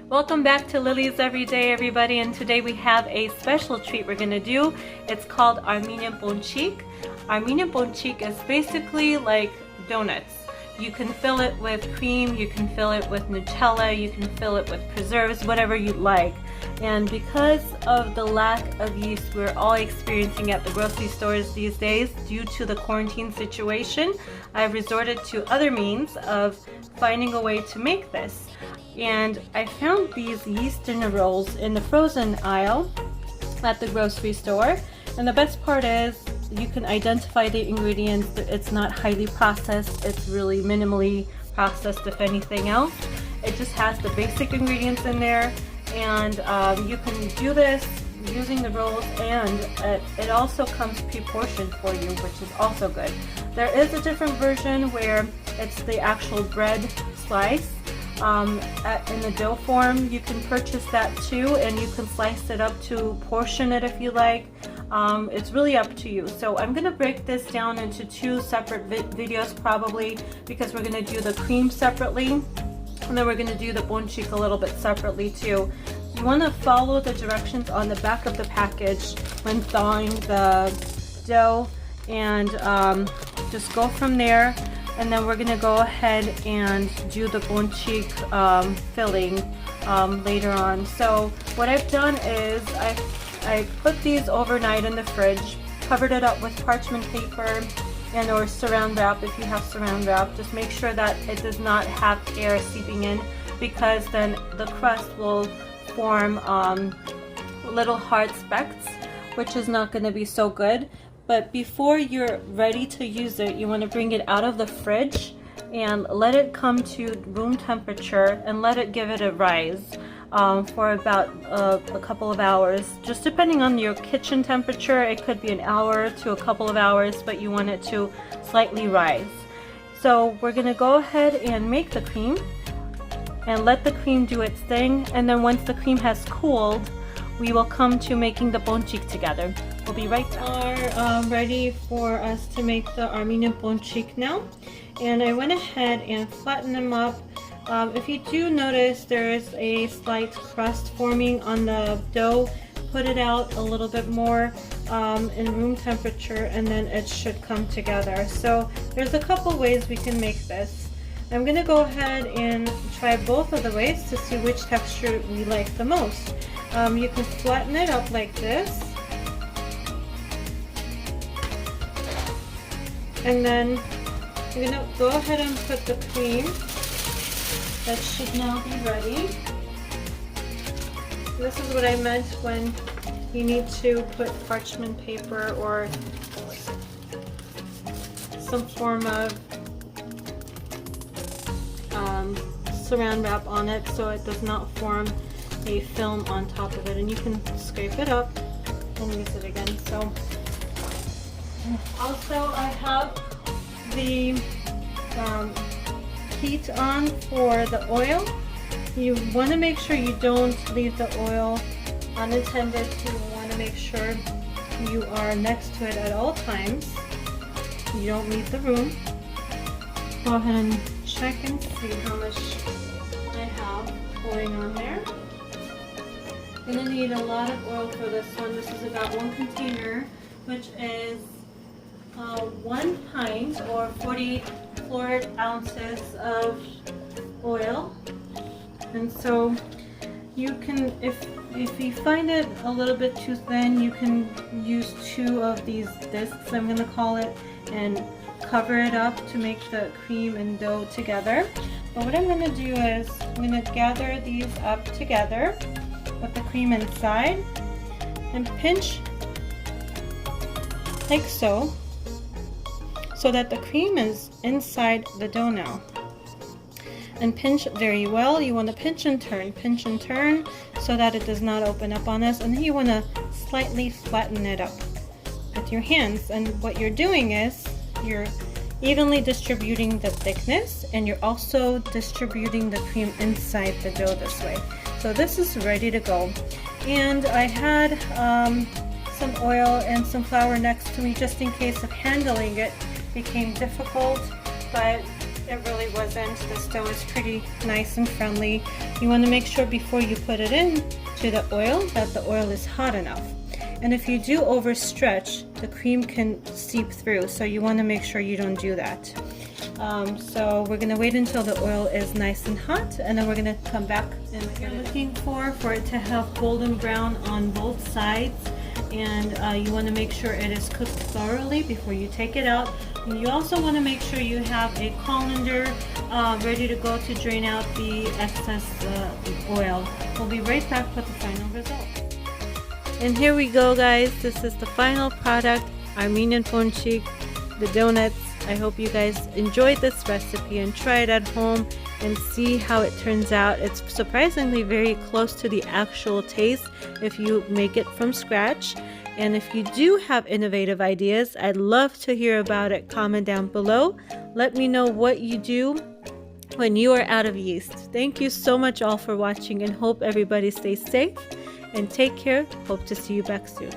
Welcome back to Lily's Everyday, everybody, and today we have a special treat we're gonna do. It's called Armenian Ponchik. Armenian Ponchik is basically like donuts. You can fill it with cream, you can fill it with Nutella, you can fill it with preserves, whatever you like. And because of the lack of yeast we're all experiencing at the grocery stores these days due to the quarantine situation, I've resorted to other means of finding a way to make this. And I found these yeast dinner rolls in the frozen aisle at the grocery store. And the best part is you can identify the ingredients. It's not highly processed. It's really minimally processed, if anything else. It just has the basic ingredients in there. And you can do this using the rolls, and it also comes pre-portioned for you, which is also good. There is a different version where it's the actual bread slice. In the dough form. You can purchase that too, and you can slice it up to portion it if you like. It's really up to you. So I'm gonna break this down into two separate videos probably, because we're gonna do the cream separately and then we're gonna do the ponchik a little bit separately too. You want to follow the directions on the back of the package when thawing the dough, and just go from there. And then we're gonna go ahead and do the ponchik filling later on. So what I've done is I put these overnight in the fridge, covered it up with parchment paper and or saran wrap if you have saran wrap. Just make sure that it does not have air seeping in, because then the crust will form little hard specks, which is not gonna be so good. But before you're ready to use it, you want to bring it out of the fridge and let it come to room temperature and let it give it a rise for about a couple of hours. Just depending on your kitchen temperature, it could be an hour to a couple of hours, but you want it to slightly rise. So we're going to go ahead and make the cream and let the cream do its thing. And then once the cream has cooled, we will come to making the ponchik together. We'll be right back. Are ready for us to make the Armenian ponchik now. And I went ahead and flattened them up. If you do notice there is a slight crust forming on the dough, put it out a little bit more in room temperature, and then it should come together. So there's a couple ways we can make this. I'm going to go ahead and try both of the ways to see which texture we like the most. You can flatten it up like this, and then I'm going to go ahead and put the cream. That should now be ready. This is what I meant when you need to put parchment paper or some form of saran wrap on it so it does not form a film on top of it, and you can scrape it up and use it again. So also I have the heat on for the oil. You want to make sure you don't leave the oil unattended. You want to make sure you are next to it at all times. You don't leave the room. Go ahead and check and see how much I have pouring on there. I'm going to need a lot of oil for this one. This is about 1 container, which is 1 pint or 40 fluid ounces of oil. And so you can, if you find it a little bit too thin, you can use 2 of these discs, I'm going to call it, and cover it up to make the cream and dough together. But what I'm going to do is I'm going to gather these up together with the cream inside and pinch like so that the cream is inside the dough now. And pinch very well. You want to pinch and turn so that it does not open up on us, and then you want to slightly flatten it up with your hands. And what you're doing is you're evenly distributing the thickness, and you're also distributing the cream inside the dough this way. So this is ready to go. And I had some oil and some flour next to me just in case of handling it became difficult, but It really wasn't. The dough is pretty nice and friendly. You want to make sure before you put it in to the oil that the oil is hot enough. And if you do overstretch, the cream can seep through, so you want to make sure you don't do that. So we're going to wait until the oil is nice and hot, and then we're going to come back. And what you're looking for it to have golden brown on both sides, and you want to make sure it is cooked thoroughly before you take it out. And you also want to make sure you have a colander ready to go to drain out the excess oil. We'll be right back with the final result. And here we go, guys. This is the final product, Armenian Ponchik, the donuts. I hope you guys enjoyed this recipe and try it at home and see how it turns out. It's surprisingly very close to the actual taste if you make it from scratch. And if you do have innovative ideas, I'd love to hear about it. Comment down below. Let me know what you do when you are out of yeast. Thank you so much all for watching, and hope everybody stays safe and take care. Hope to see you back soon.